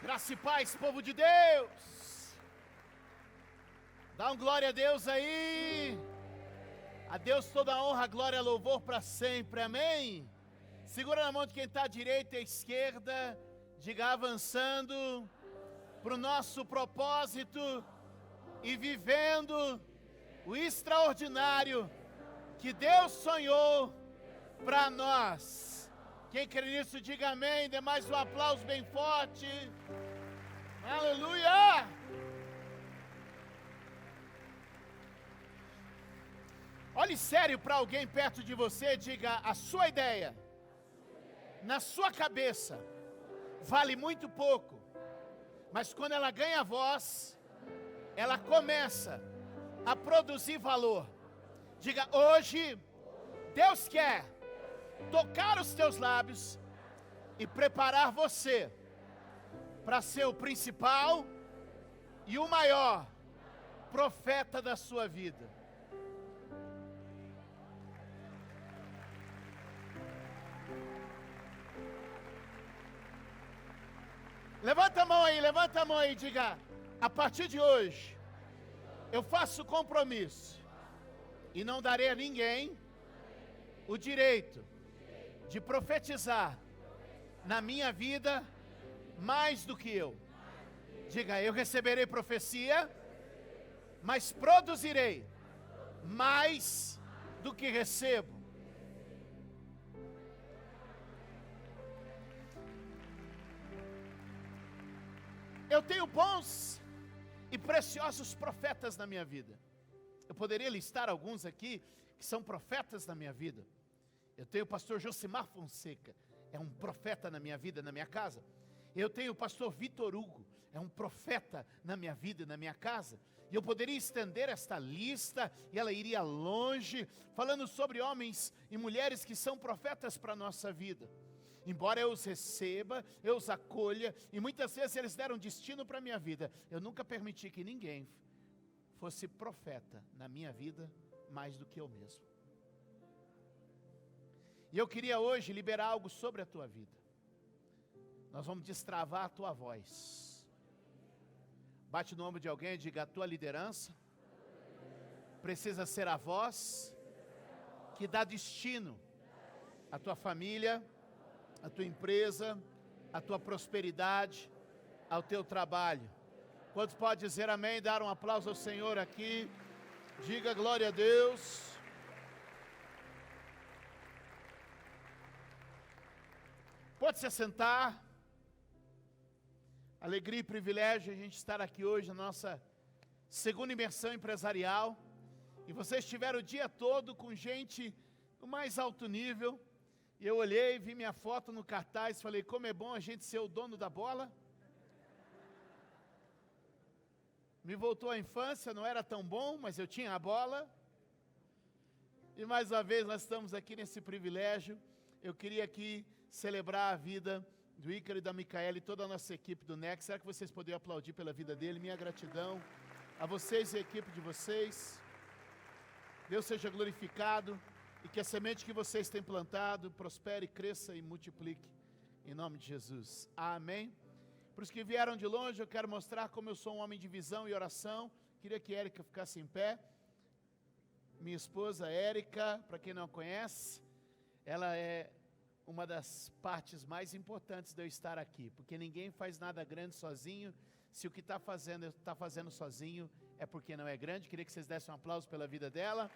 Graça e paz, povo de Deus. Dá um glória a Deus aí. A Deus toda a honra, glória e louvor para sempre, amém? Segura na mão de quem está à direita e à esquerda. Diga avançando para o nosso propósito e vivendo o extraordinário que Deus sonhou para nós. Quem crê nisso, diga amém. Dê mais um aplauso bem forte. Aleluia! Olhe sério para alguém perto de você, diga: a sua ideia, na sua cabeça, vale muito pouco, mas quando ela ganha voz, ela começa a produzir valor. Diga: hoje, Deus quer tocar os teus lábios e preparar você para ser o principal e o maior profeta da sua vida. Levanta a mão aí e diga: a partir de hoje, eu faço compromisso e não darei a ninguém o direito de profetizar na minha vida mais do que eu. Diga: eu receberei profecia, mas produzirei mais do que recebo. Eu tenho bons e preciosos profetas na minha vida. Eu poderia listar alguns aqui que são profetas na minha vida. Eu tenho o pastor Josimar Fonseca, é um profeta na minha vida, na minha casa. Eu tenho o pastor Vitor Hugo, é um profeta na minha vida e na minha casa. E eu poderia estender esta lista, e ela iria longe, falando sobre homens e mulheres que são profetas para a nossa vida. Embora eu os receba, eu os acolha, e muitas vezes eles deram destino para a minha vida, eu nunca permiti que ninguém fosse profeta na minha vida mais do que eu mesmo. E eu queria hoje liberar algo sobre a tua vida. Nós vamos destravar a tua voz. Bate no ombro de alguém e diga: a tua liderança precisa ser a voz que dá destino à tua família, à tua empresa, à tua prosperidade, ao teu trabalho. Quantos podem dizer amém? Dar um aplauso ao Senhor aqui. Diga glória a Deus. Pode se assentar. Alegria e privilégio a gente estar aqui hoje na nossa segunda imersão empresarial. E vocês estiveram o dia todo com gente do mais alto nível. E eu olhei, vi minha foto no cartaz, falei: como é bom a gente ser o dono da bola. Me voltou à infância, não era tão bom, mas eu tinha a bola. E mais uma vez nós estamos aqui nesse privilégio. Eu queria aqui celebrar a vida do Ícaro e da Micaela e toda a nossa equipe do NEC. Será que vocês poderiam aplaudir pela vida dele? Minha gratidão a vocês e a equipe de vocês. Deus seja glorificado e que a semente que vocês têm plantado prospere, cresça e multiplique em nome de Jesus. Amém. Para os que vieram de longe, eu quero mostrar como eu sou um homem de visão e oração. Queria que Érica ficasse em pé. Minha esposa Érica, para quem não conhece, ela é uma das partes mais importantes de eu estar aqui, porque ninguém faz nada grande sozinho. Se o que está fazendo sozinho, é porque não é grande. Queria que vocês dessem um aplauso pela vida dela.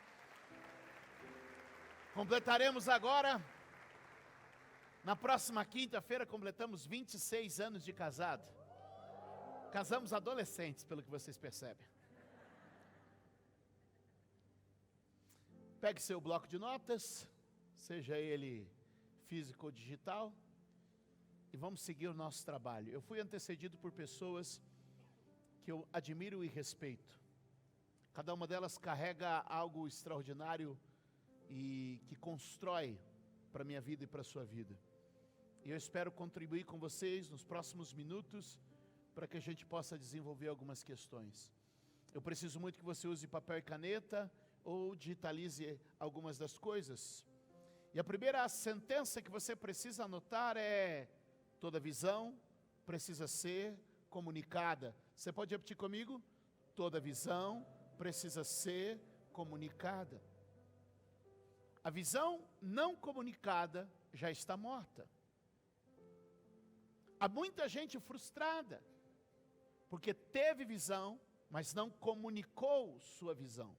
Completaremos agora, na próxima quinta-feira, completamos 26 anos de casado. Casamos adolescentes, pelo que vocês percebem. Pegue seu bloco de notas, seja ele físico ou digital, e vamos seguir o nosso trabalho. Eu fui antecedido por pessoas que eu admiro e respeito. Cada uma delas carrega algo extraordinário e que constrói para a minha vida e para a sua vida. E eu espero contribuir com vocês nos próximos minutos para que a gente possa desenvolver algumas questões. Eu preciso muito que você use papel e caneta ou digitalize algumas das coisas. E a primeira sentença que você precisa anotar é: toda visão precisa ser comunicada. Você pode repetir comigo? Toda visão precisa ser comunicada. A visão não comunicada já está morta. Há muita gente frustrada, porque teve visão, mas não comunicou sua visão.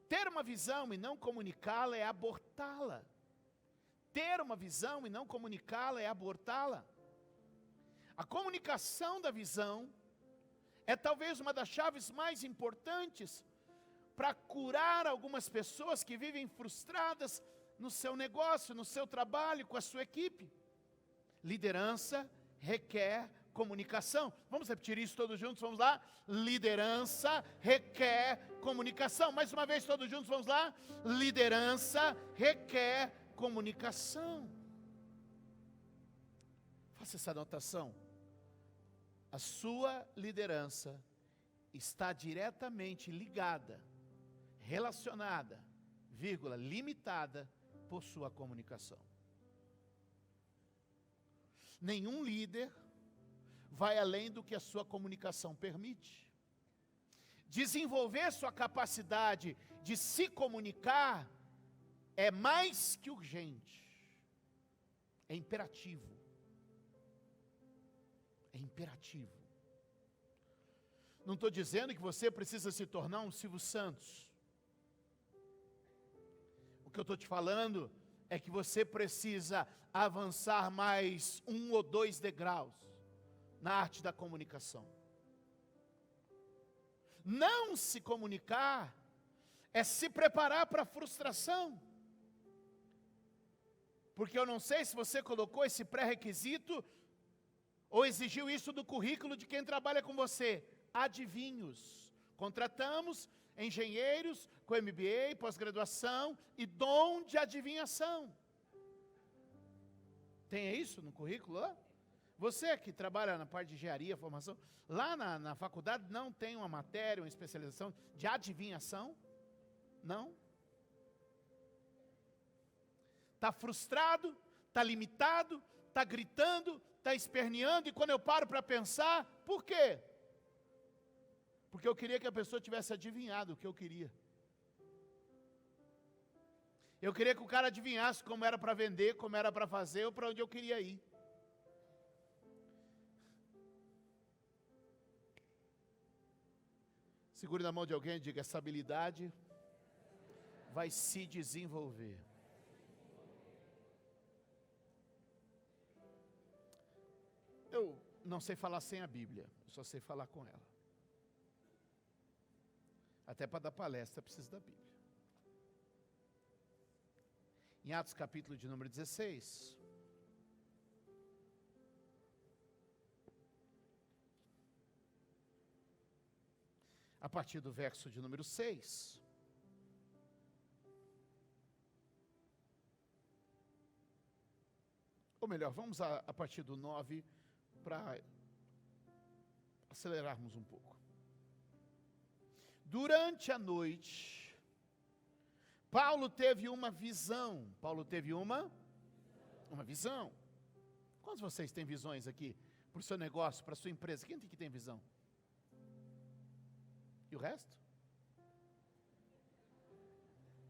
Ter uma visão e não comunicá-la é abortá-la. Ter uma visão e não comunicá-la é abortá-la. A comunicação da visão é talvez uma das chaves mais importantes para curar algumas pessoas que vivem frustradas no seu negócio, no seu trabalho, com a sua equipe. Liderança requer comunicação. Vamos repetir isso todos juntos, vamos lá? Liderança requer comunicação. Mais uma vez, todos juntos, vamos lá? Liderança requer comunicação. Faça essa anotação. A sua liderança está diretamente ligada, relacionada, limitada por sua comunicação. Nenhum líder vai além do que a sua comunicação permite. Desenvolver sua capacidade de se comunicar é mais que urgente, é imperativo. É imperativo. Não estou dizendo que você precisa se tornar um Silvio Santos. O que eu estou te falando é que você precisa avançar mais 1 ou 2 degraus na arte da comunicação. Não se comunicar é se preparar para a frustração. Porque eu não sei se você colocou esse pré-requisito ou exigiu isso do currículo de quem trabalha com você. Adivinhos. Contratamos engenheiros com MBA, pós-graduação e dom de adivinhação. Tem isso no currículo lá? Você que trabalha na parte de engenharia, formação, lá na faculdade não tem uma matéria, uma especialização de adivinhação? Não? Está frustrado, está limitado, está gritando, está esperneando, e quando eu paro para pensar, por quê? Porque eu queria que a pessoa tivesse adivinhado o que eu queria. Eu queria que o cara adivinhasse como era para vender, como era para fazer, ou para onde eu queria ir. Segure na mão de alguém e diga, essa habilidade vai se desenvolver. Eu não sei falar sem a Bíblia, eu só sei falar com ela. Até para dar palestra preciso da Bíblia. Em Atos capítulo de número 16. A partir do verso de número 6. Ou melhor, vamos a partir do 9 para acelerarmos um pouco. Durante a noite, Paulo teve uma visão. Paulo teve uma visão. Quantos de vocês têm visões aqui? Para o seu negócio, para a sua empresa? Quem que tem visão? E o resto?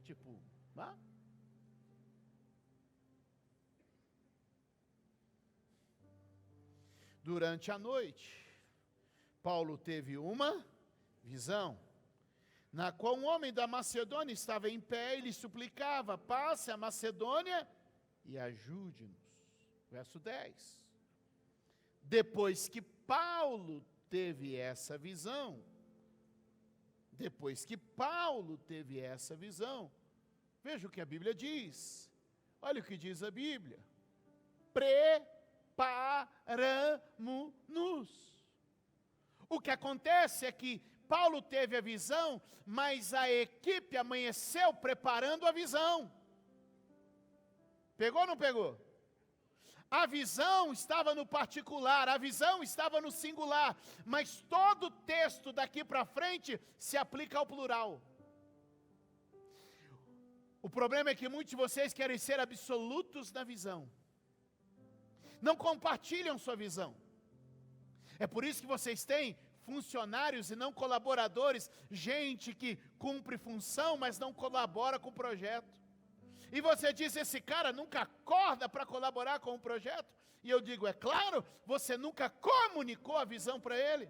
Tipo, vá? Durante a noite, Paulo teve uma visão, na qual um homem da Macedônia estava em pé e lhe suplicava, passe a Macedônia e ajude-nos. Verso 10. Depois que Paulo teve essa visão, veja o que a Bíblia diz. Olha o que diz a Bíblia. Preparamo-nos. O que acontece é que Paulo teve a visão, mas a equipe amanheceu preparando a visão. Pegou ou não pegou? A visão estava no particular, a visão estava no singular, mas todo o texto daqui para frente se aplica ao plural. O problema é que muitos de vocês querem ser absolutos na visão. não compartilham sua visão. É por isso que vocês têm funcionários e não colaboradores, gente que cumpre função, mas não colabora com o projeto. E você diz, esse cara nunca acorda para colaborar com o projeto? E eu digo, é claro, você nunca comunicou a visão para ele.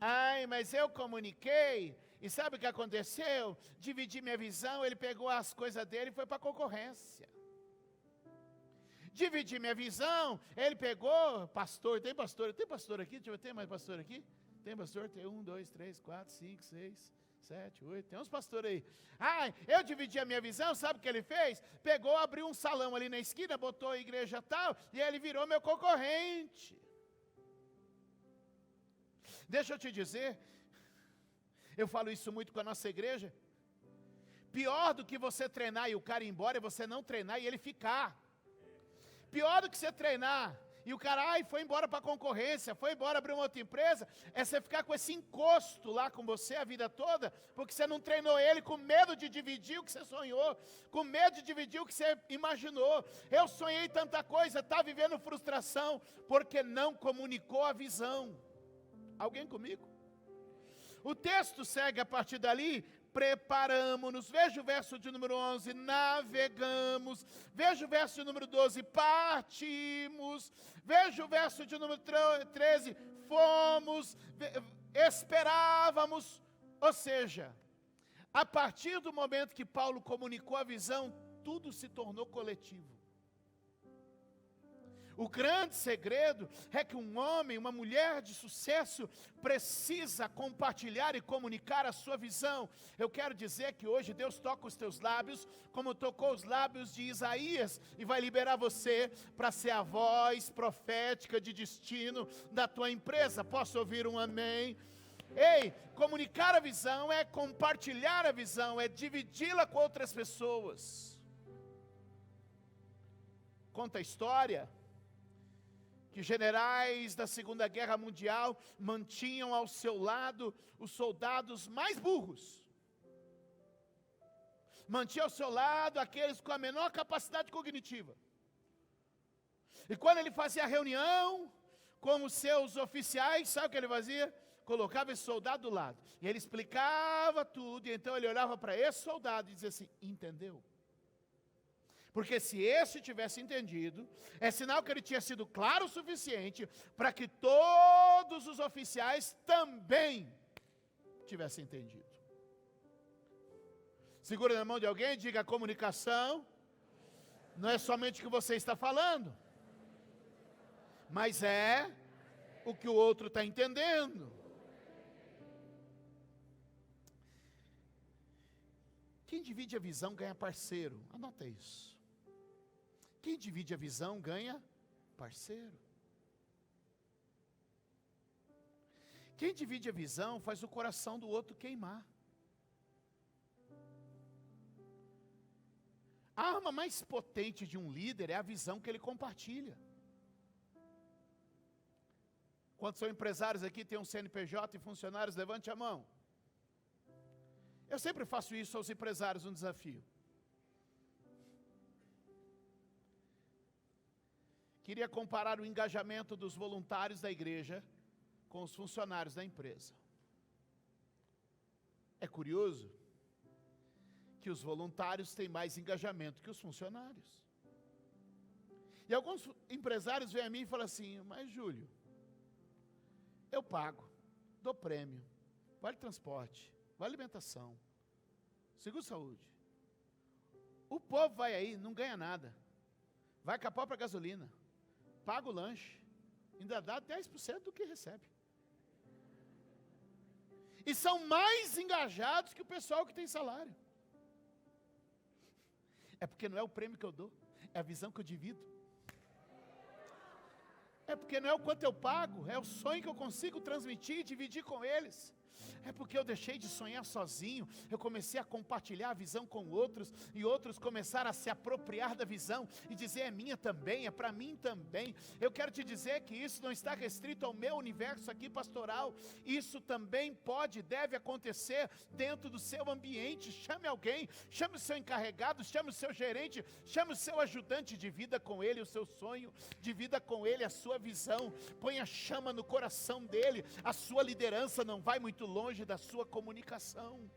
Ai, mas eu comuniquei, e sabe o que aconteceu? Dividi minha visão, ele pegou as coisas dele e foi para a concorrência. Dividi minha visão, ele pegou, tem pastor aqui? Deixa eu ver, tem mais pastor aqui? Tem pastor? Tem 1, 2, 3, 4, 5, 6, 7, 8, tem uns pastores aí. Ah, eu dividi a minha visão, sabe o que ele fez? Pegou, abriu um salão ali na esquina, botou a igreja tal, e ele virou meu concorrente. Deixa eu te dizer, eu falo isso muito com a nossa igreja, pior do que você treinar e o cara ir embora, é você não treinar e ele ficar. Pior do que você treinar e o cara foi embora para a concorrência, foi embora abrir uma outra empresa, é você ficar com esse encosto lá com você a vida toda, porque você não treinou ele com medo de dividir o que você sonhou, com medo de dividir o que você imaginou. Eu sonhei tanta coisa, está vivendo frustração, porque não comunicou a visão. Alguém comigo? O texto segue a partir dali, preparamos-nos, veja o verso de número 11, navegamos, veja o verso de número 12, partimos, veja o verso de número 13, fomos, esperávamos, ou seja, a partir do momento que Paulo comunicou a visão, tudo se tornou coletivo. O grande segredo é que um homem, uma mulher de sucesso precisa compartilhar e comunicar a sua visão. Eu quero dizer que hoje Deus toca os teus lábios, como tocou os lábios de Isaías, e vai liberar você para ser a voz profética de destino da tua empresa. Posso ouvir um amém? Ei, comunicar a visão é compartilhar a visão, é dividi-la com outras pessoas. Conta a história que generais da Segunda Guerra Mundial mantinham ao seu lado os soldados mais burros. Mantinha ao seu lado aqueles com a menor capacidade cognitiva. E quando ele fazia reunião com os seus oficiais, sabe o que ele fazia? Colocava esse soldado do lado. E ele explicava tudo, e então ele olhava para esse soldado e dizia assim, entendeu? Porque se esse tivesse entendido, é sinal que ele tinha sido claro o suficiente para que todos os oficiais também tivessem entendido. Segura na mão de alguém e diga, a comunicação não é somente o que você está falando, mas é o que o outro está entendendo. Quem divide a visão ganha parceiro, anota isso. Quem divide a visão ganha parceiro. Quem divide a visão faz o coração do outro queimar. A arma mais potente de um líder é a visão que ele compartilha. Quantos são empresários aqui, tem um CNPJ e funcionários, levante a mão. Eu sempre faço isso aos empresários, um desafio. Queria comparar o engajamento dos voluntários da igreja com os funcionários da empresa. É curioso que os voluntários têm mais engajamento que os funcionários. E alguns empresários vêm a mim e falam assim, mas Júlio, eu pago, dou prêmio, vale transporte, vale alimentação, seguro saúde. O povo vai aí, não ganha nada, vai com a própria gasolina, paga o lanche, ainda dá 10% do que recebe. E são mais engajados que o pessoal que tem salário. É porque não é o prêmio que eu dou, é a visão que eu divido. É porque não é o quanto eu pago, é o sonho que eu consigo transmitir e dividir com eles. É porque eu deixei de sonhar sozinho, eu comecei a compartilhar a visão com outros, e outros começaram a se apropriar da visão, e dizer, é minha também, é para mim também. Eu quero te dizer que isso não está restrito ao meu universo aqui pastoral, isso também pode e deve acontecer dentro do seu ambiente. Chame alguém, chame o seu encarregado, chame o seu gerente, chame o seu ajudante, divida com ele o seu sonho, divida com ele a sua visão, ponha chama no coração dele. A sua liderança não vai muito longe da sua comunicação.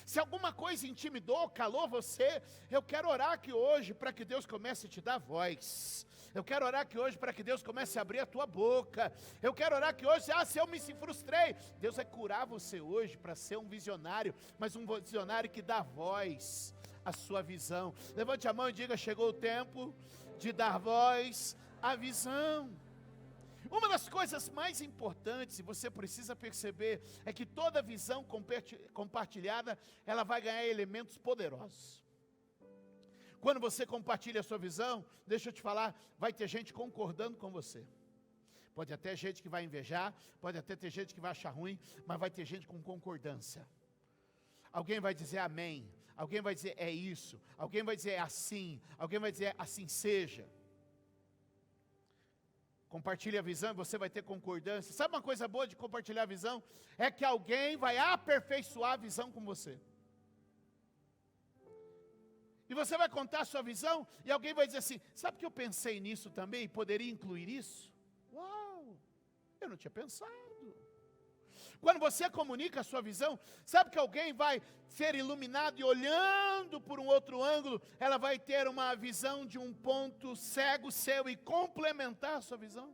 Se alguma coisa intimidou, calou você, eu quero orar aqui hoje para que Deus comece a te dar voz. Eu quero orar aqui hoje para que Deus comece a abrir a tua boca. Eu quero orar aqui hoje, se eu me frustrei, Deus vai curar você hoje para ser um visionário, mas um visionário que dá voz à sua visão. Levante a mão e diga, chegou o tempo de dar voz à visão. Uma das coisas mais importantes, e você precisa perceber, é que toda visão compartilhada, ela vai ganhar elementos poderosos. Quando você compartilha a sua visão, deixa eu te falar, vai ter gente concordando com você. Pode até ter gente que vai invejar, pode até ter gente que vai achar ruim, mas vai ter gente com concordância. Alguém vai dizer amém, alguém vai dizer é isso, alguém vai dizer é assim, alguém vai dizer assim seja. Compartilhe a visão e você vai ter concordância. Sabe uma coisa boa de compartilhar a visão? É que alguém vai aperfeiçoar a visão com você. E você vai contar a sua visão e alguém vai dizer assim, sabe que eu pensei nisso também e poderia incluir isso? Uau, eu não tinha pensado. Quando você comunica a sua visão, sabe que alguém vai ser iluminado e olhando por um outro ângulo, ela vai ter uma visão de um ponto cego seu e complementar a sua visão.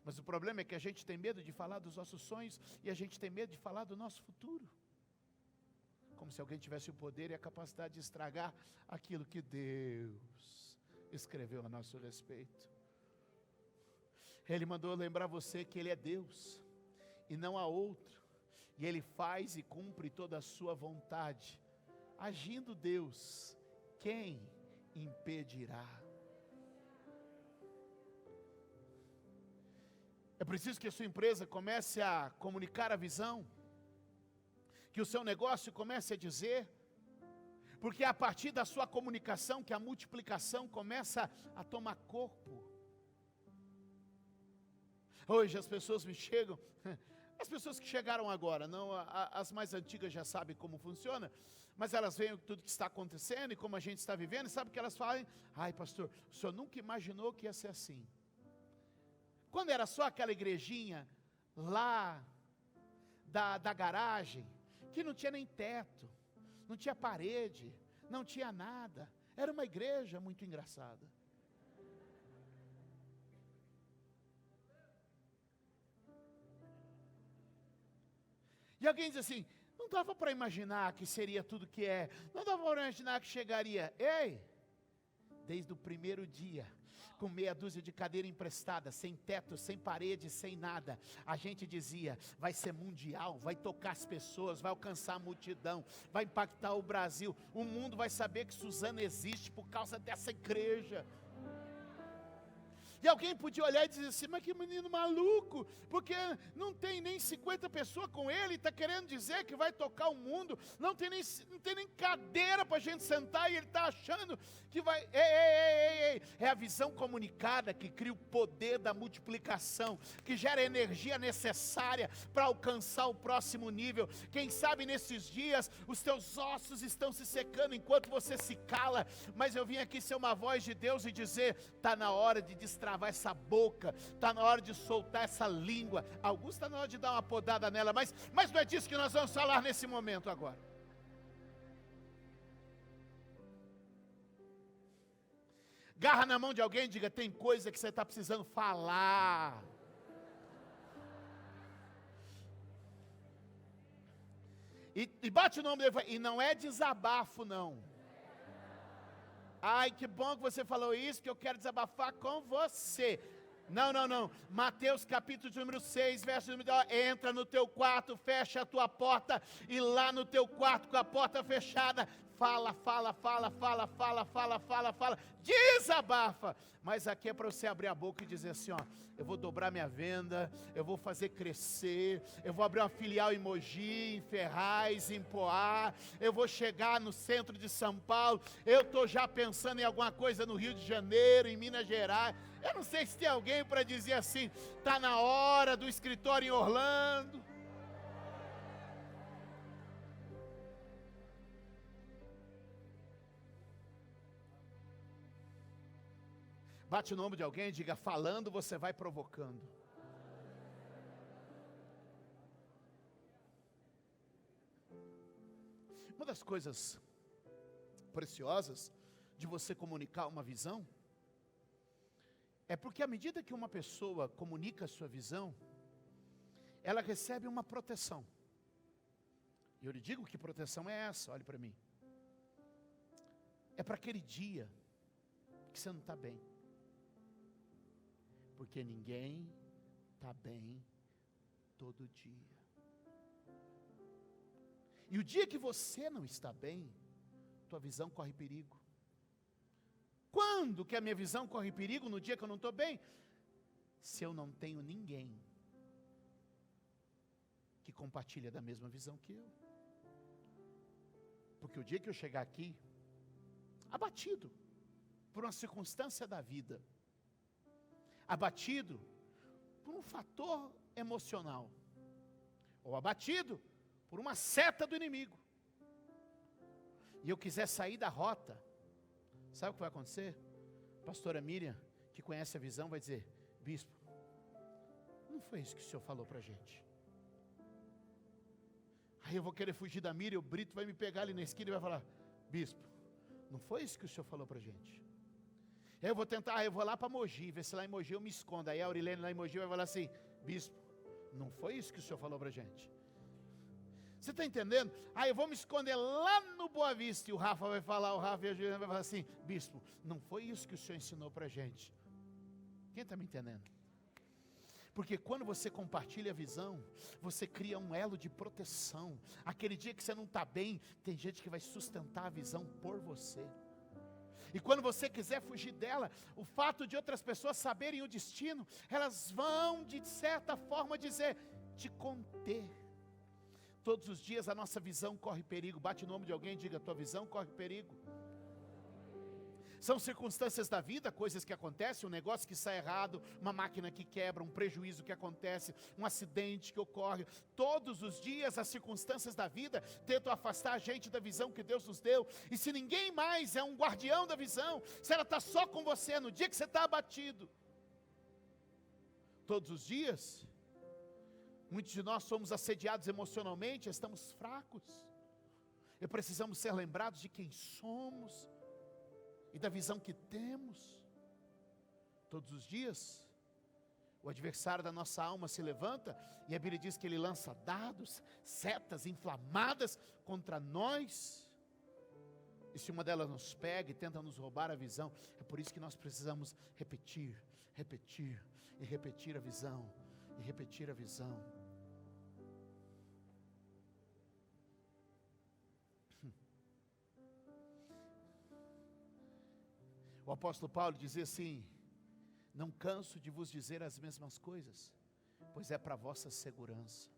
Mas o problema é que a gente tem medo de falar dos nossos sonhos e a gente tem medo de falar do nosso futuro. Como se alguém tivesse o poder e a capacidade de estragar aquilo que Deus escreveu a nosso respeito. Ele mandou lembrar você que Ele é Deus, e não há outro, e Ele faz e cumpre toda a sua vontade. Agindo Deus, quem impedirá? É preciso que a sua empresa comece a comunicar a visão, que o seu negócio comece a dizer, porque é a partir da sua comunicação que a multiplicação começa a tomar corpo. Hoje as pessoas me chegam, as pessoas que chegaram agora, não, as mais antigas já sabem como funciona, mas elas veem tudo que está acontecendo e como a gente está vivendo, e sabe o que elas falam? Ai pastor, o senhor nunca imaginou que ia ser assim. Quando era só aquela igrejinha lá da garagem, que não tinha nem teto, não tinha parede, não tinha nada, era uma igreja muito engraçada. E alguém diz assim, não dava para imaginar que seria tudo que é, não dava para imaginar que chegaria. Ei, desde o primeiro dia, com meia dúzia de cadeira emprestada, sem teto, sem parede, sem nada, a gente dizia, vai ser mundial, vai tocar as pessoas, vai alcançar a multidão, vai impactar o Brasil, o mundo vai saber que Suzano existe por causa dessa igreja. E alguém podia olhar e dizer assim, mas que menino maluco, porque não tem nem 50 pessoas com ele, está querendo dizer que vai tocar o mundo, não tem nem cadeira para a gente sentar, e ele está achando que vai, ei, é a visão comunicada que cria o poder da multiplicação, que gera a energia necessária para alcançar o próximo nível. Quem sabe nesses dias, os teus ossos estão se secando enquanto você se cala, mas eu vim aqui ser uma voz de Deus e dizer, está na hora de destravar essa boca, está na hora de soltar essa língua. Alguns está na hora de dar uma podada nela, mas não é disso que nós vamos falar nesse momento agora. Garra na mão de alguém e diga, tem coisa que você está precisando falar. E bate o nome dele, e não é desabafo não. Ai, que bom que você falou isso, que eu quero desabafar com você. Não. Mateus capítulo número 6, verso número 2. Entra no teu quarto, fecha a tua porta, e lá no teu quarto com a porta fechada, fala, desabafa. Mas aqui é para você abrir a boca e dizer assim, ó, eu vou dobrar minha venda, eu vou fazer crescer, eu vou abrir uma filial em Mogi, em Ferraz, em Poá, eu vou chegar no centro de São Paulo, eu estou já pensando em alguma coisa no Rio de Janeiro, em Minas Gerais. Eu não sei se tem alguém para dizer assim, está na hora do escritório em Orlando. Bate no ombro de alguém e diga, falando você vai provocando. Uma das coisas preciosas de você comunicar uma visão, é porque à medida que uma pessoa comunica a sua visão, ela recebe uma proteção. E eu lhe digo que proteção é essa, olhe para mim. É para aquele dia que você não está bem. Porque ninguém está bem todo dia. E o dia que você não está bem, tua visão corre perigo. Quando que a minha visão corre perigo? No dia que eu não estou bem? Se eu não tenho ninguém que compartilha da mesma visão que eu. Porque o dia que eu chegar aqui, abatido por uma circunstância da vida, abatido por um fator emocional, ou abatido por uma seta do inimigo, e eu quiser sair da rota, sabe o que vai acontecer? Pastora Miriam, que conhece a visão, vai dizer, bispo, não foi isso que o senhor falou para a gente. Aí eu vou querer fugir da Miriam, o Brito vai me pegar ali na esquina e vai falar, bispo, não foi isso que o senhor falou para a gente. Aí eu vou tentar, eu vou lá para Mogi, ver se lá em Mogi eu me escondo. Aí a Aurilene lá em Mogi vai falar assim, bispo, não foi isso que o senhor falou para a gente. Você está entendendo? Aí eu vou me esconder lá no Boa Vista, e o Rafa vai falar, o Rafa e a Juliana vai falar assim, bispo, não foi isso que o senhor ensinou para a gente. Quem está me entendendo? Porque quando você compartilha a visão, você cria um elo de proteção. Aquele dia que você não está bem, tem gente que vai sustentar a visão por você. E quando você quiser fugir dela, o fato de outras pessoas saberem o destino, elas vão de certa forma dizer, te conter. Todos os dias a nossa visão corre perigo. Bate no ombro de alguém e diga, tua visão corre perigo. São circunstâncias da vida, coisas que acontecem, um negócio que sai errado, uma máquina que quebra, um prejuízo que acontece, um acidente que ocorre. Todos os dias as circunstâncias da vida tentam afastar a gente da visão que Deus nos deu. E se ninguém mais é um guardião da visão, se ela está só com você no dia que você está abatido, todos os dias, muitos de nós somos assediados emocionalmente, estamos fracos. E precisamos ser lembrados de quem somos e da visão que temos. Todos os dias o adversário da nossa alma se levanta, e a Bíblia diz que ele lança dardos, setas inflamadas contra nós, e se uma delas nos pega e tenta nos roubar a visão, é por isso que nós precisamos repetir e repetir a visão, e repetir a visão. O apóstolo Paulo dizia assim, não canso de vos dizer as mesmas coisas, pois é para vossa segurança.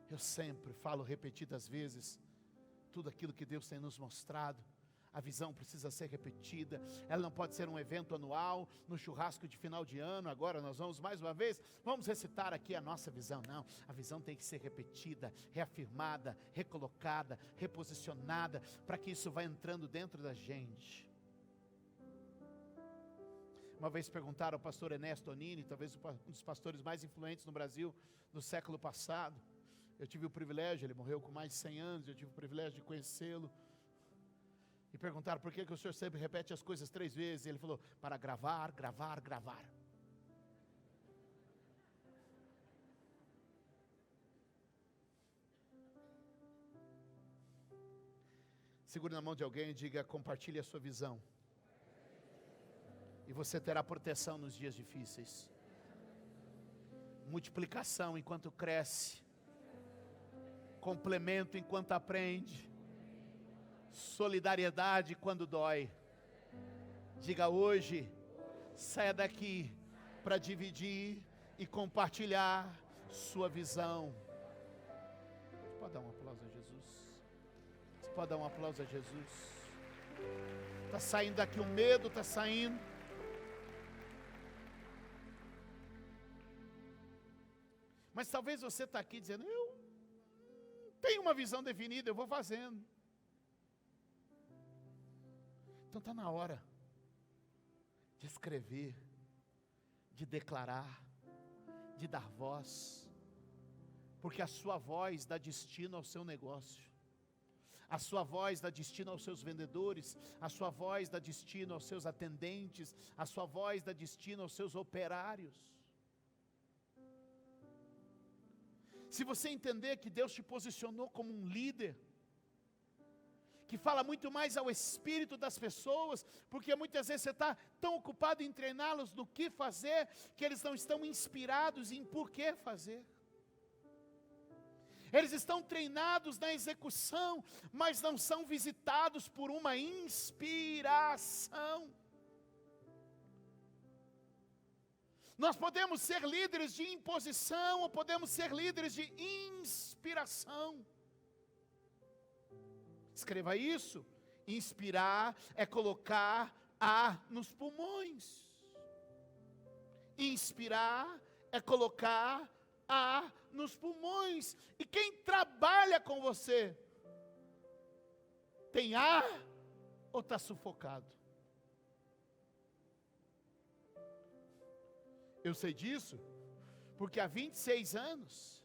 Eu sempre falo repetidas vezes, tudo aquilo que Deus tem nos mostrado, a visão precisa ser repetida, ela não pode ser um evento anual, no churrasco de final de ano, agora nós vamos mais uma vez, vamos recitar aqui a nossa visão. Não, a visão tem que ser repetida, reafirmada, recolocada, reposicionada, para que isso vá entrando dentro da gente. Uma vez perguntaram ao pastor Ernesto Onini, talvez um dos pastores mais influentes no Brasil, no século passado. Eu tive o privilégio, ele morreu com mais de 100 anos, eu tive o privilégio de conhecê-lo. E perguntaram, por que o senhor sempre repete as coisas 3 vezes? E ele falou, para gravar, gravar, gravar. Segure na mão de alguém e diga, compartilhe a sua visão. E você terá proteção nos dias difíceis. Multiplicação enquanto cresce. complemento enquanto aprende, solidariedade quando dói. Diga hoje, saia daqui para dividir e compartilhar sua visão. Você pode dar um aplauso a Jesus? Você pode dar um aplauso a Jesus? Está saindo daqui o medo, está saindo. Mas talvez você está aqui dizendo, eu tenho uma visão definida, eu vou fazendo. Então está na hora de escrever, de declarar, de dar voz, porque a sua voz dá destino ao seu negócio, a sua voz dá destino aos seus vendedores, a sua voz dá destino aos seus atendentes, a sua voz dá destino aos seus operários. Se você entender que Deus te posicionou como um líder, que fala muito mais ao espírito das pessoas, porque muitas vezes você está tão ocupado em treiná-los no que fazer, que eles não estão inspirados em por que fazer. Eles estão treinados na execução, mas não são visitados por uma inspiração. Nós podemos ser líderes de imposição, ou podemos ser líderes de inspiração. Escreva isso. Inspirar é colocar ar nos pulmões. Inspirar é colocar ar nos pulmões. E quem trabalha com você, tem ar ou está sufocado? Eu sei disso, porque há 26 anos,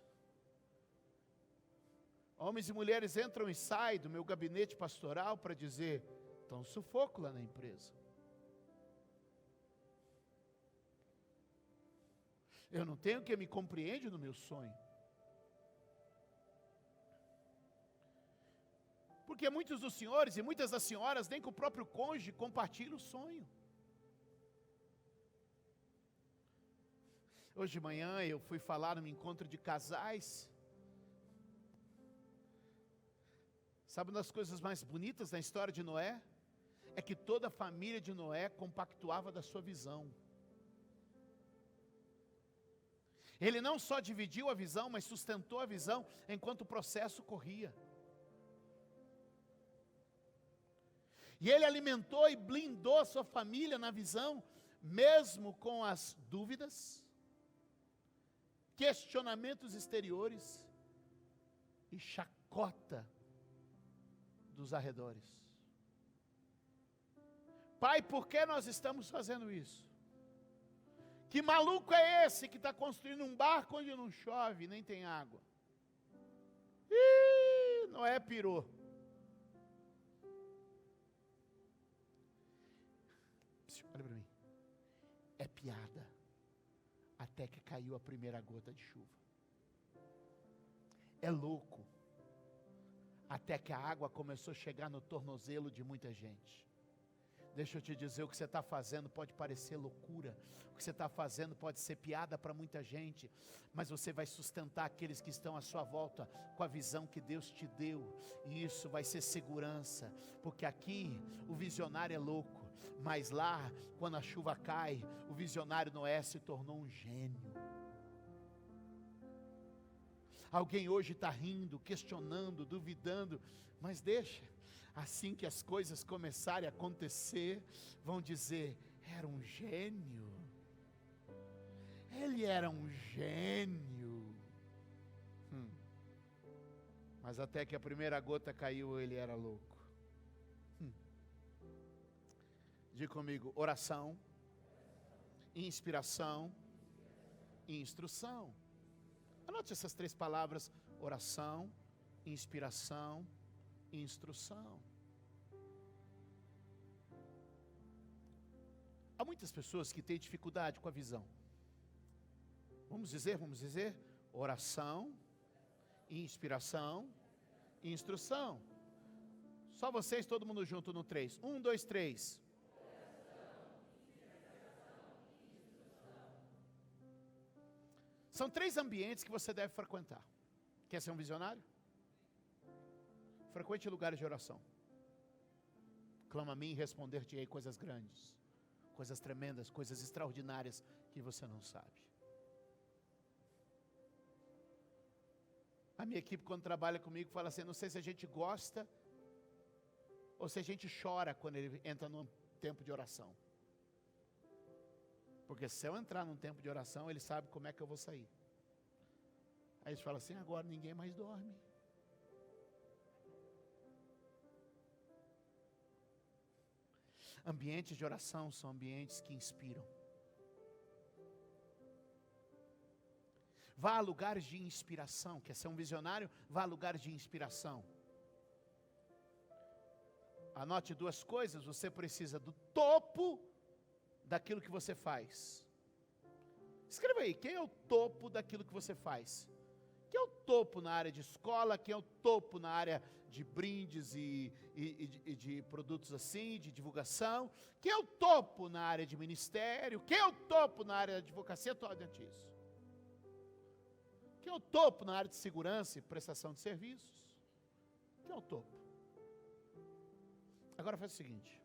homens e mulheres entram e saem do meu gabinete pastoral para dizer, está um sufoco lá na empresa. Eu não tenho quem me compreende no meu sonho. Porque muitos dos senhores e muitas das senhoras, nem com o próprio cônjuge, compartilham o sonho. Hoje de manhã eu fui falar num encontro de casais. Sabe uma das coisas mais bonitas na história de Noé? É que toda a família de Noé compactuava da sua visão. Ele não só dividiu a visão, mas sustentou a visão enquanto o processo corria. E ele alimentou e blindou a sua família na visão, mesmo com as dúvidas, questionamentos exteriores e chacota dos arredores. Pai, por que nós estamos fazendo isso? Que maluco é esse que está construindo um barco onde não chove, nem tem água? Noé pirou. Olha para mim. É piada. Até que caiu a primeira gota de chuva. É louco. Até que a água começou a chegar no tornozelo de muita gente. Deixa eu te dizer, o que você está fazendo pode parecer loucura, o que você está fazendo pode ser piada para muita gente, mas você vai sustentar aqueles que estão à sua volta com a visão que Deus te deu, e isso vai ser segurança, porque aqui o visionário é louco, mas lá, quando a chuva cai, o visionário Noé se tornou um gênio. Alguém hoje está rindo, questionando, duvidando, mas deixa. Assim que as coisas começarem a acontecer, vão dizer, era um gênio. Ele era um gênio. Mas até que a primeira gota caiu, ele era louco. Diga comigo, oração, inspiração e instrução. Anote essas 3 palavras, oração, inspiração e instrução. Há muitas pessoas que têm dificuldade com a visão. Vamos dizer, oração, inspiração e instrução. Só vocês, todo mundo junto no 3. 1, 2, 3. São 3 ambientes que você deve frequentar. Quer ser um visionário? frequente lugares de oração. Clama a mim e responder-te-ei coisas grandes, coisas tremendas, coisas extraordinárias que você não sabe. A minha equipe, quando trabalha comigo, fala assim: não sei se a gente gosta ou se a gente chora quando ele entra num tempo de oração. Porque se eu entrar num tempo de oração, ele sabe como é que eu vou sair. Aí eles falam assim: agora ninguém mais dorme. Ambientes de oração são ambientes que inspiram. Vá a lugares de inspiração. Quer ser um visionário? Vá a lugares de inspiração. Anote duas coisas. Você precisa do topo daquilo que você faz. Escreva aí: quem é o topo daquilo que você faz? Quem é o topo na área de escola? Quem é o topo na área de brindes e de produtos assim, de divulgação? Quem é o topo na área de ministério? Quem é o topo na área de advocacia? Estou dentro disso. Quem é o topo na área de segurança e prestação de serviços? Quem é o topo? Agora faz o seguinte: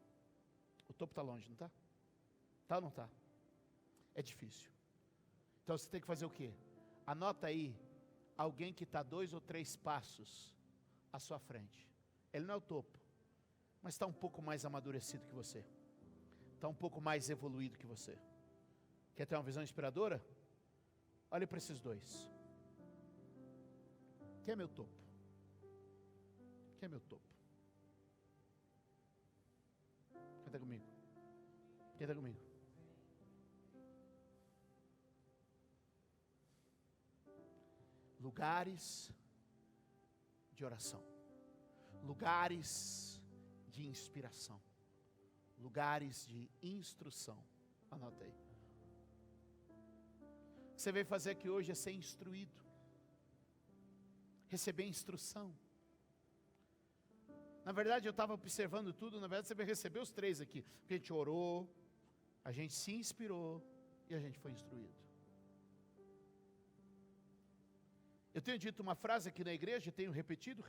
o topo está longe, não está? Está ou não está? É difícil. Então você tem que fazer o quê? Anota aí alguém que está 2 ou 3 passos à sua frente. Ele não é o topo, mas está um pouco mais amadurecido que você. Está um pouco mais evoluído que você. Quer ter uma visão inspiradora? Olhe para esses dois. Quem é meu topo? Quem é meu topo? Quem está comigo? Quem está comigo? Lugares de oração, lugares de inspiração, lugares de instrução. Anota aí. O que você veio fazer aqui hoje é ser instruído, receber instrução. Na verdade, eu estava observando tudo. Na verdade, você vai receber os 3 aqui, porque a gente orou, a gente se inspirou e a gente foi instruído. Eu tenho dito uma frase aqui na igreja, tenho repetido.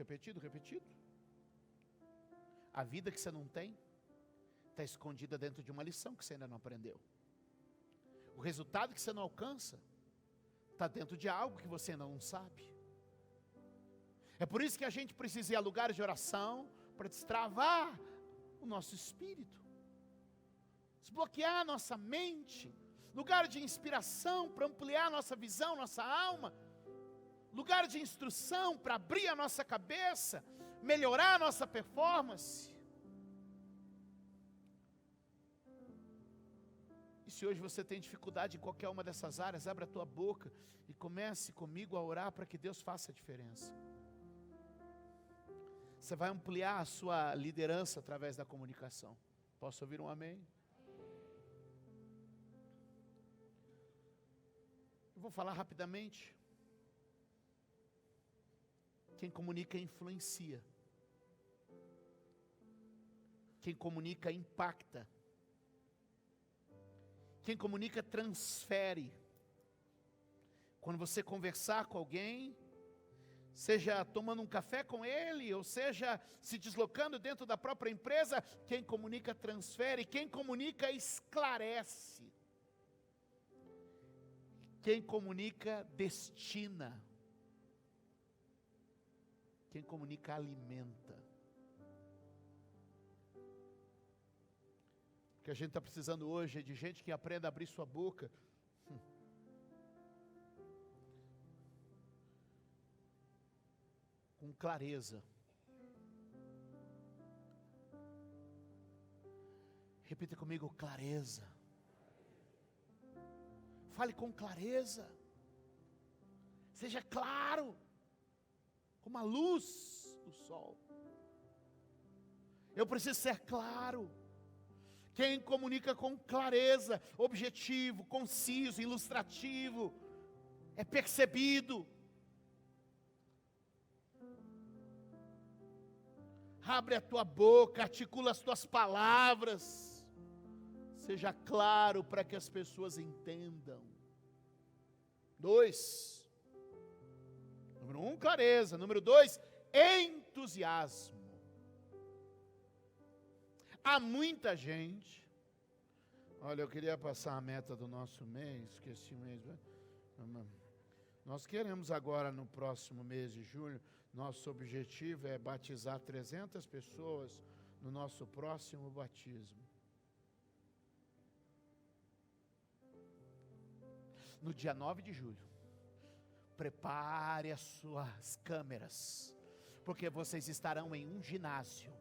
A vida que você não tem está escondida dentro de uma lição que você ainda não aprendeu. O resultado que você não alcança está dentro de algo que você ainda não sabe. É por isso que a gente precisa ir a lugares de oração para destravar o nosso espírito, desbloquear a nossa mente, lugar de inspiração para ampliar a nossa visão, nossa alma, lugar de instrução para abrir a nossa cabeça, melhorar a nossa performance. E se hoje você tem dificuldade em qualquer uma dessas áreas, abra a tua boca e comece comigo a orar para que Deus faça a diferença. Você vai ampliar a sua liderança através da comunicação. Posso ouvir um amém? Eu vou falar rapidamente. Quem comunica influencia. Quem comunica impacta. Quem comunica transfere. Quando você conversar com alguém, seja tomando um café com ele, ou seja se deslocando dentro da própria empresa, quem comunica transfere, quem comunica esclarece. Quem comunica destina. Quem comunica alimenta. O que a gente está precisando hoje é de gente que aprenda a abrir sua boca. Com clareza. Repita comigo: clareza. Fale com clareza. Seja claro, como a luz do sol. Eu preciso ser claro. Quem comunica com clareza, objetivo, conciso, ilustrativo, é percebido. Abre a tua boca, articula as tuas palavras. Seja claro para que as pessoas entendam. 2. Número 1, clareza. Número 2, entusiasmo. Há muita gente. Olha, eu queria passar a meta do nosso mês, que esse mês... Nós queremos agora, no próximo mês de julho, nosso objetivo é batizar 300 pessoas no nosso próximo batismo. No dia 9 de julho. Prepare as suas câmeras, porque vocês estarão em um ginásio.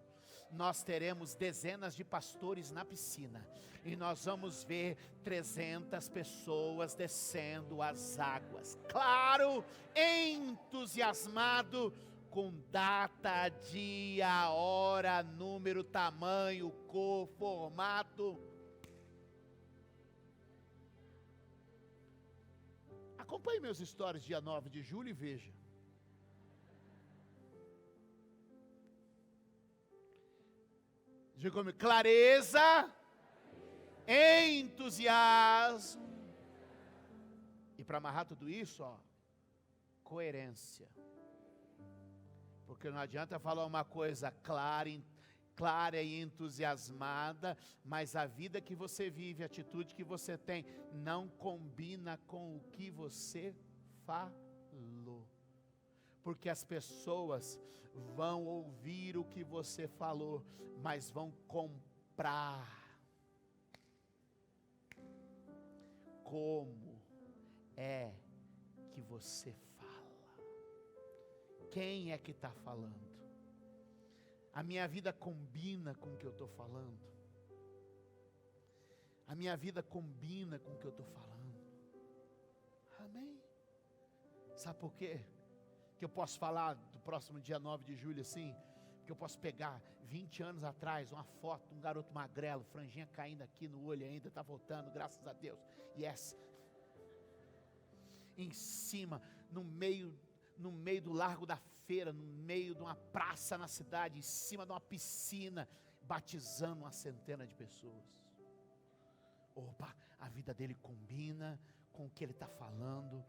Nós teremos dezenas de pastores na piscina, e nós vamos ver 300 pessoas descendo as águas. Claro, entusiasmado com data, dia, hora, número, tamanho, cor, formato. Acompanhe meus stories dia 9 de julho e veja. Diga comigo: clareza, entusiasmo. E para amarrar tudo isso, coerência. Porque não adianta falar uma coisa clara e entusiasmada, mas a vida que você vive, a atitude que você tem, não combina com o que você falou. Porque as pessoas vão ouvir o que você falou, mas vão comprar. Como é que você fala? Quem é que está falando? A minha vida combina com o que eu estou falando? A minha vida combina com o que eu estou falando? Amém? Sabe por quê? Que eu posso falar do próximo dia 9 de julho assim? Que eu posso pegar 20 anos atrás uma foto de um garoto magrelo, franjinha caindo aqui no olho ainda, está voltando, graças a Deus. Yes. Em cima, no meio do largo da feira, no meio de uma praça na cidade, em cima de uma piscina, batizando uma centena de pessoas. Opa, a vida dele combina com o que ele está falando,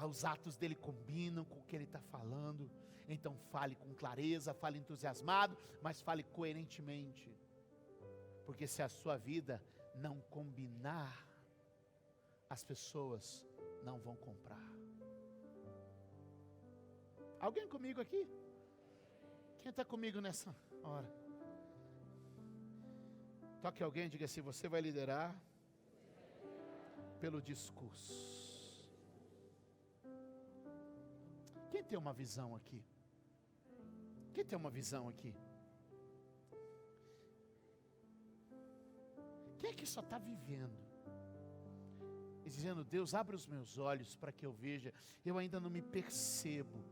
os atos dele combinam com o que ele está falando. Então fale com clareza, fale entusiasmado, mas fale coerentemente. Porque se a sua vida não combinar, as pessoas não vão comprar. Alguém comigo aqui? Quem está comigo nessa hora? Toque alguém e diga assim: você vai liderar pelo discurso. Quem tem uma visão aqui? Quem tem uma visão aqui? Quem é que só está vivendo e dizendo: Deus, abre os meus olhos para que eu veja, eu ainda não me percebo.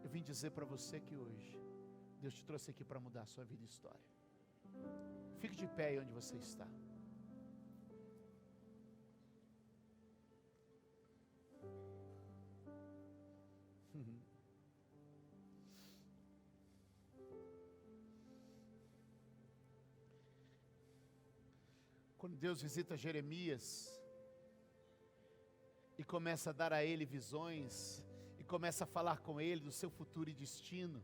Eu vim dizer para você que hoje Deus te trouxe aqui para mudar a sua vida e história. Fique de pé aí onde você está. Quando Deus visita Jeremias e começa a dar a ele visões, e começa a falar com ele do seu futuro e destino,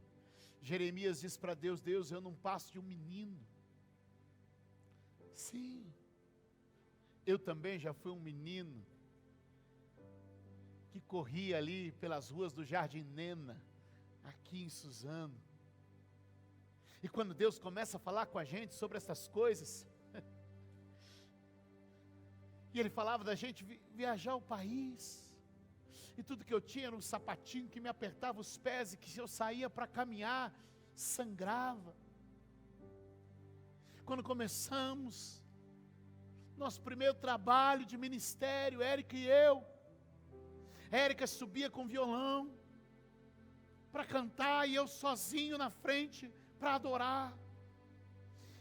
Jeremias diz para Deus: Deus, eu não passo de um menino. Sim, eu também já fui um menino que corria ali pelas ruas do Jardim Nena, aqui em Suzano. E quando Deus começa a falar com a gente sobre essas coisas, e Ele falava da gente viajar o país, e tudo que eu tinha era um sapatinho que me apertava os pés, e que se eu saía para caminhar, sangrava. Quando começamos nosso primeiro trabalho de ministério, Érica e eu, Érica subia com violão para cantar, e eu sozinho na frente para adorar.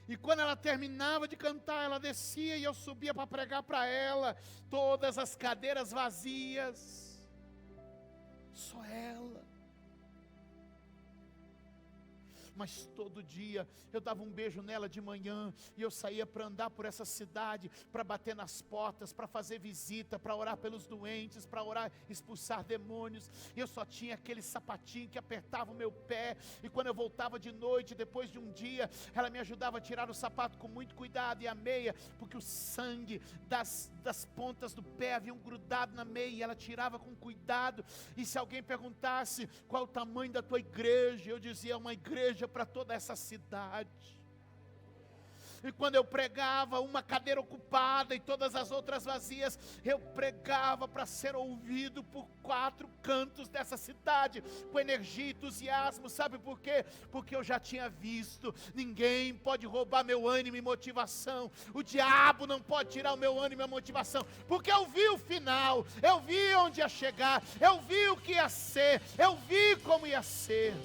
E quando ela terminava de cantar, ela descia e eu subia para pregar para ela, todas as cadeiras vazias, só ela. mas todo dia eu dava um beijo nela de manhã, e eu saía para andar por essa cidade, para bater nas portas, para fazer visita, para orar pelos doentes, para orar, expulsar demônios. E eu só tinha aquele sapatinho que apertava o meu pé, e quando eu voltava de noite, depois de um dia, ela me ajudava a tirar o sapato com muito cuidado, e a meia, porque o sangue das pontas do pé haviam grudado na meia, e ela tirava com cuidado. E se alguém perguntasse qual o tamanho da tua igreja, eu dizia: é uma igreja para toda essa cidade. E quando eu pregava, uma cadeira ocupada e todas as outras vazias, eu pregava para ser ouvido por 4 cantos dessa cidade, com energia e entusiasmo. Sabe por quê? Porque eu já tinha visto: ninguém pode roubar meu ânimo e motivação, o diabo não pode tirar o meu ânimo e a motivação, porque eu vi o final, eu vi onde ia chegar, eu vi o que ia ser, eu vi como ia ser.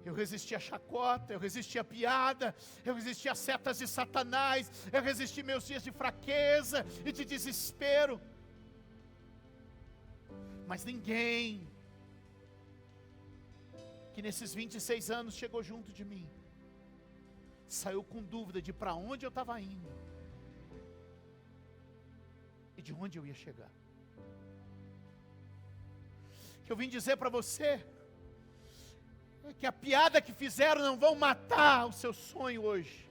Eu resisti a chacota, eu resisti a piada, eu resisti a setas de Satanás, eu resisti meus dias de fraqueza e de desespero. Mas ninguém que nesses 26 anos chegou junto de mim saiu com dúvida de para onde eu estava indo e de onde eu ia chegar. Que eu vim dizer para você que a piada que fizeram não vão matar o seu sonho hoje.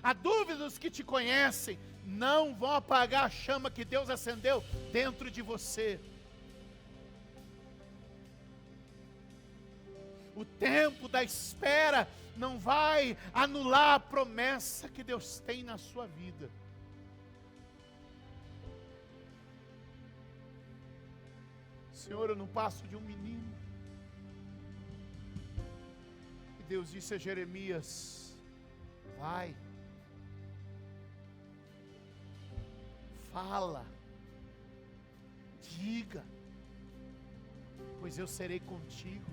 A dúvida dos que te conhecem não vão apagar a chama que Deus acendeu dentro de você. O tempo da espera não vai anular a promessa que Deus tem na sua vida. Senhor, eu não passo de um menino. E Deus disse a Jeremias: vai, fala, diga, pois eu serei contigo.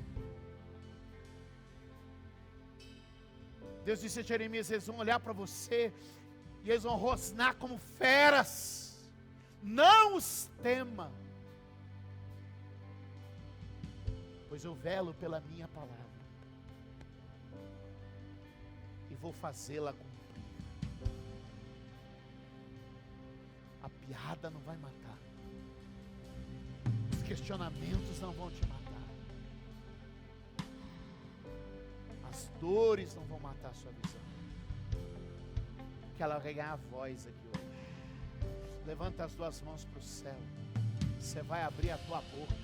Deus disse a Jeremias: eles vão olhar para você e eles vão rosnar como feras, não os tema, pois eu velo pela minha palavra e vou fazê-la cumprir. A piada não vai matar, os questionamentos não vão te matar, as dores não vão matar a sua visão. Que ela vai ganhar a voz aqui hoje. Levanta as 2 mãos para o céu. Você vai abrir a tua boca.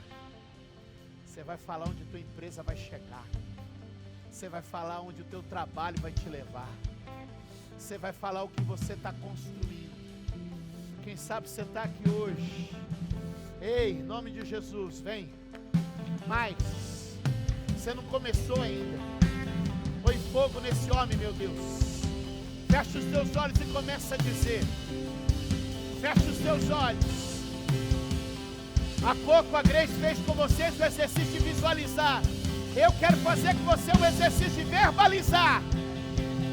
Você vai falar onde a tua empresa vai chegar. Você vai falar onde o teu trabalho vai te levar. Você vai falar o que você está construindo. Quem sabe você está aqui hoje. Ei, em nome de Jesus, vem. Mais. Você não começou ainda. Põe fogo nesse homem, meu Deus. Fecha os teus olhos e começa a dizer. Fecha os teus olhos. Há pouco a Grace fez com vocês o exercício de visualizar. Eu quero fazer com você o exercício de verbalizar.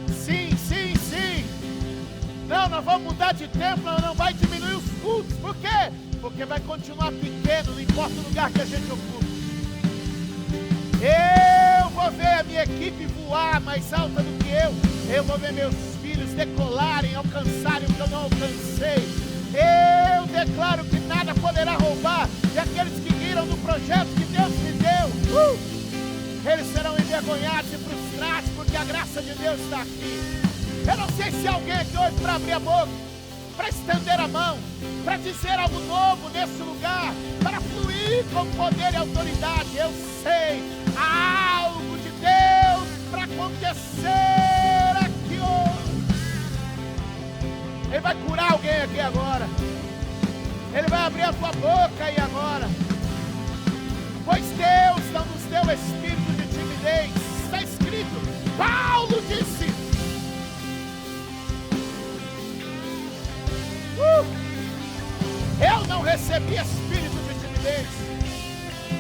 Sim, sim, sim. Não vamos mudar de tempo, não vai diminuir os cultos. Por quê? Porque vai continuar pequeno, não importa o lugar que a gente ocupa. Eu vou ver a minha equipe voar mais alta do que eu. Eu vou ver meus filhos decolarem, alcançarem o que eu não alcancei. Eu declaro que nada poderá roubar de aqueles que riram do projeto que Deus me deu. Eles serão envergonhados e frustrados, porque a graça de Deus está aqui. Eu não sei se alguém aqui hoje para abrir a boca, para estender a mão, para dizer algo novo nesse lugar, para fluir com poder e autoridade. Eu sei, há algo de Deus para acontecer aqui hoje. Ele vai curar alguém aqui agora. Ele vai abrir a tua boca aí agora. Pois Deus não nos deu espírito de timidez. Está escrito, Paulo disse. Eu não recebi espírito de timidez.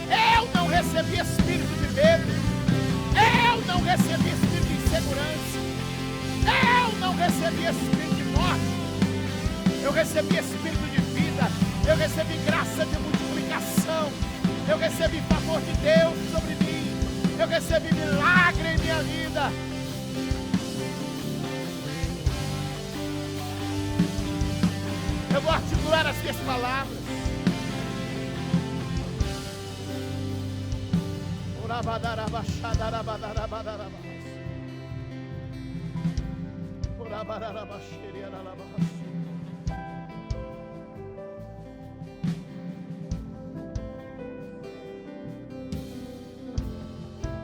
Eu não recebi espírito de medo. Eu não recebi espírito de insegurança. Eu não recebi espírito de morte. Eu recebi espírito de vida. Eu recebi graça de multiplicação. Eu recebi favor de Deus sobre mim. Eu recebi milagre em minha vida. Eu vou articular as minhas palavras.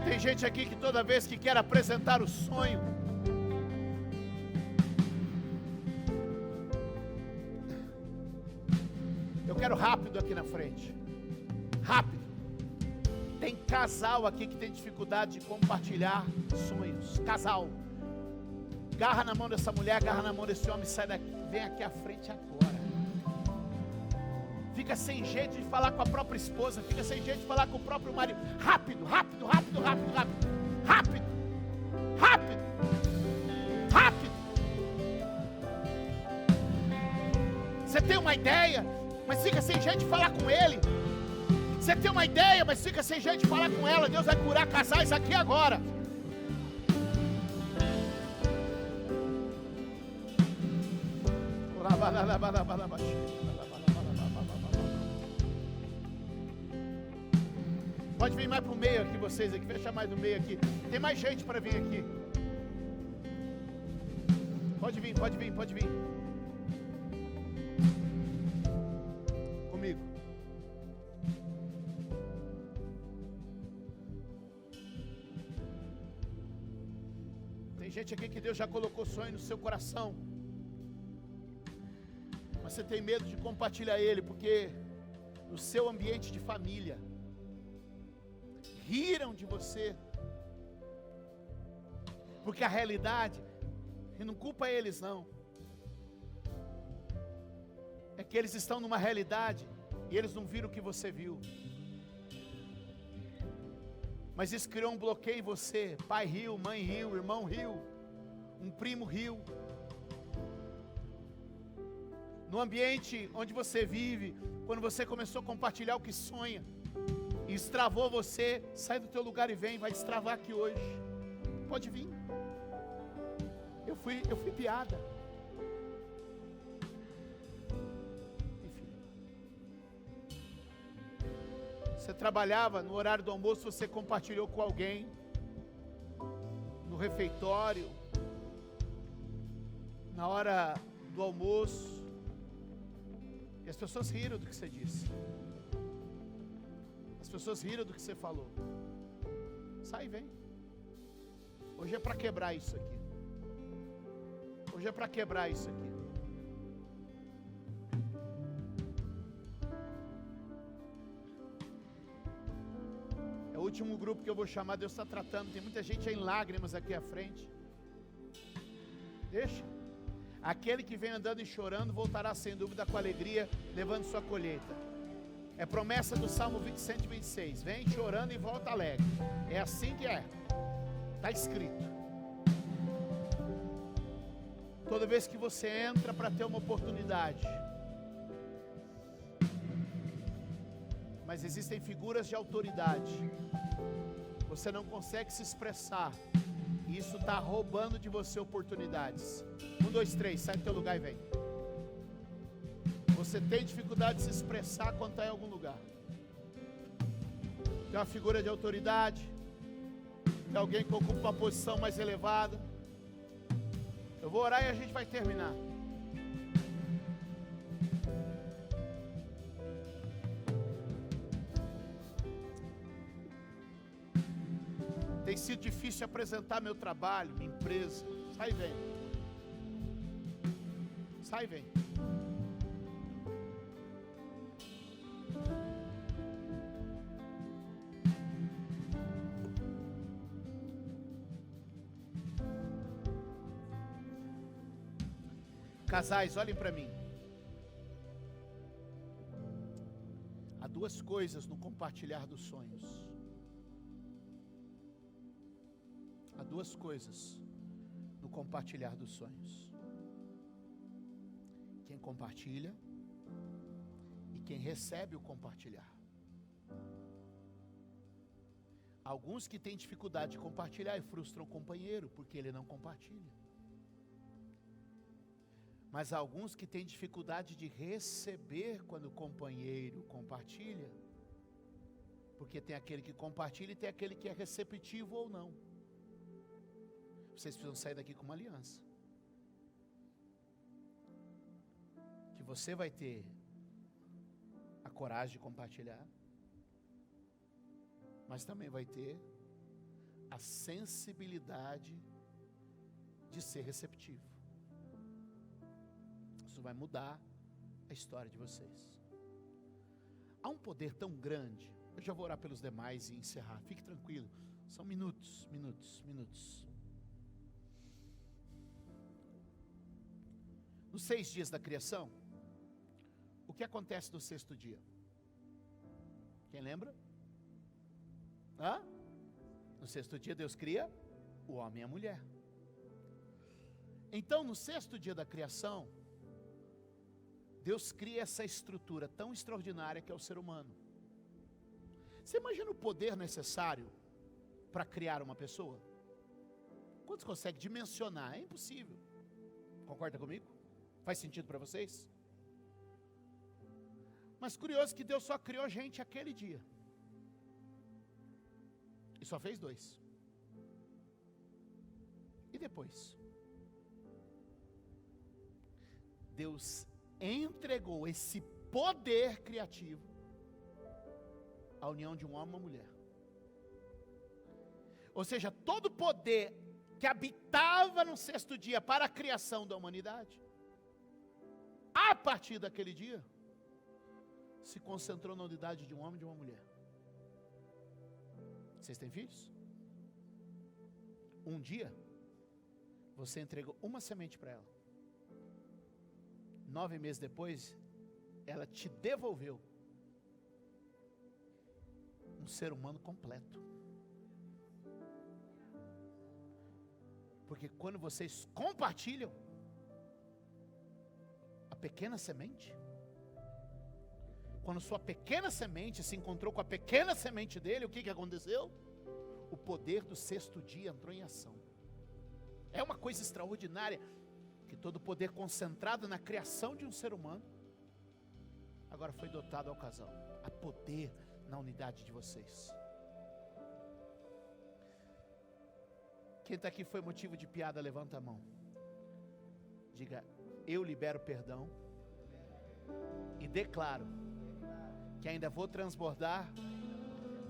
Tem gente aqui que toda vez que quer apresentar o sonho, eu quero rápido aqui na frente. Rápido. Tem casal aqui que tem dificuldade de compartilhar sonhos. Casal. Garra na mão dessa mulher, agarra na mão desse homem, sai daqui, vem aqui à frente agora. Fica sem jeito de falar com a própria esposa, fica sem jeito de falar com o próprio marido. Rápido, rápido, rápido, rápido, rápido. Rápido, rápido, rápido. Você tem uma ideia, mas fica sem jeito de falar com ele. Você tem uma ideia, mas fica sem jeito de falar com ela. Deus vai curar casais aqui agora. Pode vir mais para o meio aqui, vocês aqui, fecha mais no meio aqui. Tem mais gente para vir aqui. Pode vir, pode vir, pode vir. Comigo. Tem gente aqui que Deus já colocou sonho no seu coração. Mas você tem medo de compartilhar ele, porque no seu ambiente de família riram de você, porque a realidade, e não culpa eles não, é que eles estão numa realidade e eles não viram o que você viu, mas isso criou um bloqueio em você. Pai riu, mãe riu, irmão riu, um primo riu. No ambiente onde você vive, quando você começou a compartilhar o que sonha, e destravou você, sai do teu lugar e vem, vai destravar aqui hoje. Pode vir. Eu fui piada. Enfim. Você trabalhava no horário do almoço, você compartilhou com alguém, no refeitório, na hora do almoço, e as pessoas riram do que você disse. As pessoas riram do que você falou. Sai e vem. Hoje é para quebrar isso aqui. Hoje é para quebrar isso aqui. É o último grupo que eu vou chamar. Deus está tratando. Tem muita gente aí em lágrimas aqui à frente. Deixa. Aquele que vem andando e chorando voltará sem dúvida com alegria, levando sua colheita. É promessa do Salmo 126. Vem chorando e volta alegre. É assim que é. Está escrito. Toda vez que você entra para ter uma oportunidade, mas existem figuras de autoridade, você não consegue se expressar, e isso está roubando de você oportunidades. 1, 2, 3, sai do teu lugar e vem. Você tem dificuldade de se expressar quando está em algum lugar. Tem uma figura de autoridade, tem alguém que ocupa uma posição mais elevada. Eu vou orar e a gente vai terminar. Tem sido difícil apresentar meu trabalho, minha empresa. Sai e vem. Sai e vem. Casais, olhem para mim. Há duas coisas no compartilhar dos sonhos. Há duas coisas no compartilhar dos sonhos. Quem compartilha e quem recebe o compartilhar. Alguns que têm dificuldade de compartilhar e frustram o companheiro porque ele não compartilha. Mas há alguns que têm dificuldade de receber quando o companheiro compartilha, porque tem aquele que compartilha e tem aquele que é receptivo ou não. Vocês precisam sair daqui com uma aliança. Que você vai ter a coragem de compartilhar, mas também vai ter a sensibilidade de ser receptivo. Isso vai mudar a história de vocês. Há um poder tão grande. Eu já vou orar pelos demais e encerrar. Fique tranquilo. São minutos. Nos 6 dias da criação, o que acontece no 6º dia? Quem lembra? No 6º dia Deus cria o homem e a mulher. Então no 6º dia da criação, Deus cria essa estrutura tão extraordinária que é o ser humano. Você imagina o poder necessário para criar uma pessoa? Quantos conseguem dimensionar? É impossível. Concorda comigo? Faz sentido para vocês? Mas curioso que Deus só criou gente aquele dia. E só fez 2. E depois? Deus entregou esse poder criativo à união de um homem e uma mulher. Ou seja, todo o poder que habitava no 6º dia para a criação da humanidade, a partir daquele dia, se concentrou na unidade de um homem e de uma mulher. Vocês têm filhos? Um dia, você entregou uma semente para ela. 9 meses depois, ela te devolveu um ser humano completo. Porque quando vocês compartilham a pequena semente, quando sua pequena semente se encontrou com a pequena semente dele, o que aconteceu? O poder do 6º dia entrou em ação. É uma coisa extraordinária, que todo o poder concentrado na criação de um ser humano, agora foi dotado ao casal. Há poder na unidade de vocês. Quem está aqui foi motivo de piada, levanta a mão. Diga: eu libero perdão e declaro que ainda vou transbordar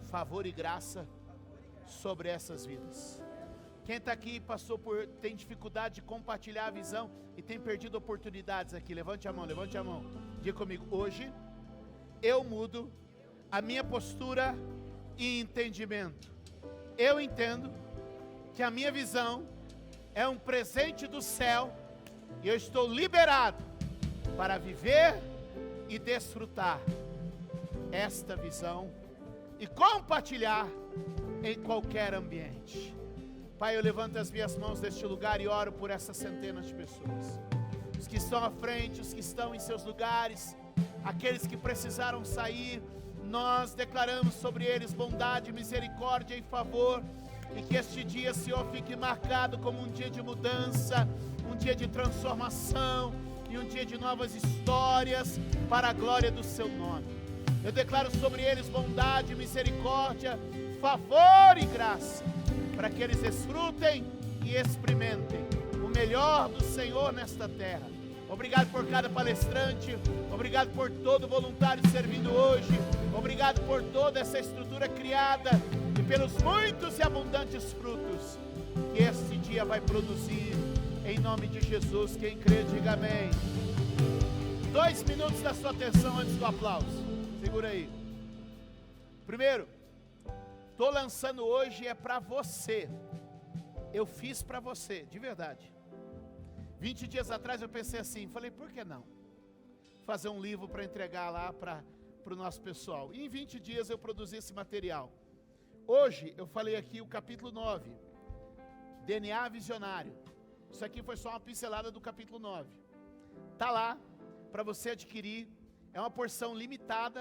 favor e graça sobre essas vidas. Quem está aqui tem dificuldade de compartilhar a visão e tem perdido oportunidades aqui, levante a mão. Diga comigo: hoje eu mudo a minha postura e entendimento. Eu entendo que a minha visão é um presente do céu e eu estou liberado para viver e desfrutar esta visão e compartilhar em qualquer ambiente. Pai, eu levanto as minhas mãos deste lugar e oro por essas centenas de pessoas. Os que estão à frente, os que estão em seus lugares, aqueles que precisaram sair, nós declaramos sobre eles bondade, misericórdia e favor, e que este dia, Senhor, fique marcado como um dia de mudança, um dia de transformação e um dia de novas histórias para a glória do seu nome. Eu declaro sobre eles bondade, misericórdia, favor e graça, para que eles desfrutem e experimentem o melhor do Senhor nesta terra. Obrigado por cada palestrante, obrigado por todo voluntário servindo hoje, obrigado por toda essa estrutura criada e pelos muitos e abundantes frutos que este dia vai produzir, em nome de Jesus. Quem crê, diga amém. 2 minutos da sua atenção antes do aplauso, segura aí. Primeiro, estou lançando hoje, é para você. Eu fiz para você, de verdade. 20 dias atrás eu pensei assim, falei, por que não? Fazer um livro para entregar lá para o nosso pessoal. E em 20 dias eu produzi esse material. Hoje eu falei aqui o capítulo 9, DNA visionário. Isso aqui foi só uma pincelada do capítulo 9. Está lá, para você adquirir. É uma porção limitada,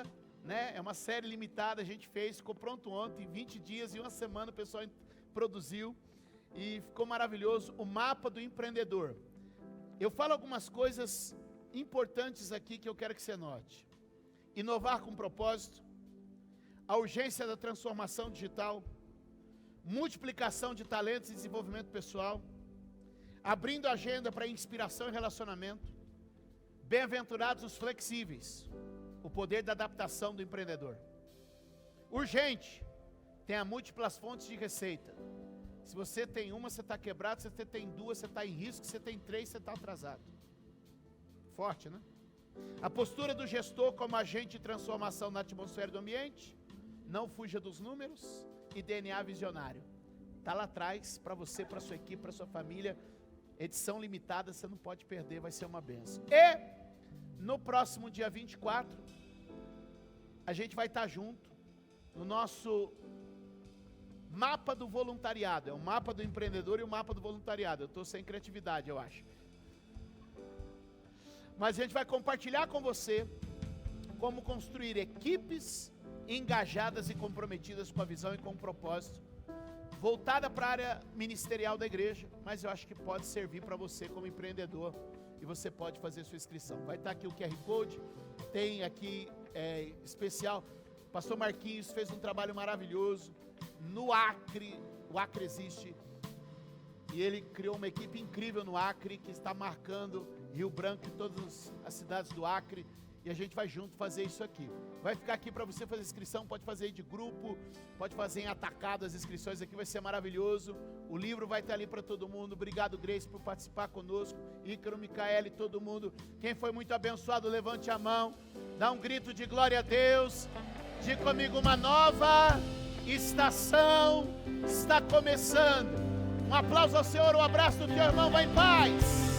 né? É uma série limitada, a gente fez, ficou pronto ontem, 20 dias e uma semana o pessoal produziu e ficou maravilhoso. O mapa do empreendedor. Eu falo algumas coisas importantes aqui que eu quero que você note. Inovar com propósito, a urgência da transformação digital, multiplicação de talentos e desenvolvimento pessoal, abrindo agenda para inspiração e relacionamento, bem-aventurados os flexíveis, o poder da adaptação do empreendedor. Urgente, tenha múltiplas fontes de receita. Se você tem uma, você está quebrado, se você tem duas, você está em risco, se você tem três, você está atrasado. Forte, né? A postura do gestor como agente de transformação na atmosfera do ambiente, não fuja dos números, e DNA visionário. Está lá atrás, para você, para sua equipe, para sua família, edição limitada, você não pode perder, vai ser uma bênção. E, no próximo dia 24, a gente vai estar junto, no nosso mapa do voluntariado, é o mapa do empreendedor e o mapa do voluntariado. Eu estou sem criatividade, eu acho. Mas a gente vai compartilhar com você como construir equipes engajadas e comprometidas com a visão e com o propósito, voltada para a área ministerial da igreja, mas eu acho que pode servir para você como empreendedor, e você pode fazer sua inscrição. Vai estar aqui o QR Code, tem aqui especial, pastor Marquinhos fez um trabalho maravilhoso, no Acre, o Acre existe, e ele criou uma equipe incrível no Acre, que está marcando Rio Branco e todas as cidades do Acre, e a gente vai junto fazer isso aqui. Vai ficar aqui para você fazer inscrição, pode fazer aí de grupo, pode fazer em atacado as inscrições aqui, vai ser maravilhoso. O livro vai estar ali para todo mundo. Obrigado, Grace, por participar conosco. Ícaro, Micaele, todo mundo. Quem foi muito abençoado, levante a mão. Dá um grito de glória a Deus. Diga comigo, uma nova estação está começando. Um aplauso ao Senhor, um abraço do teu irmão, vai em paz.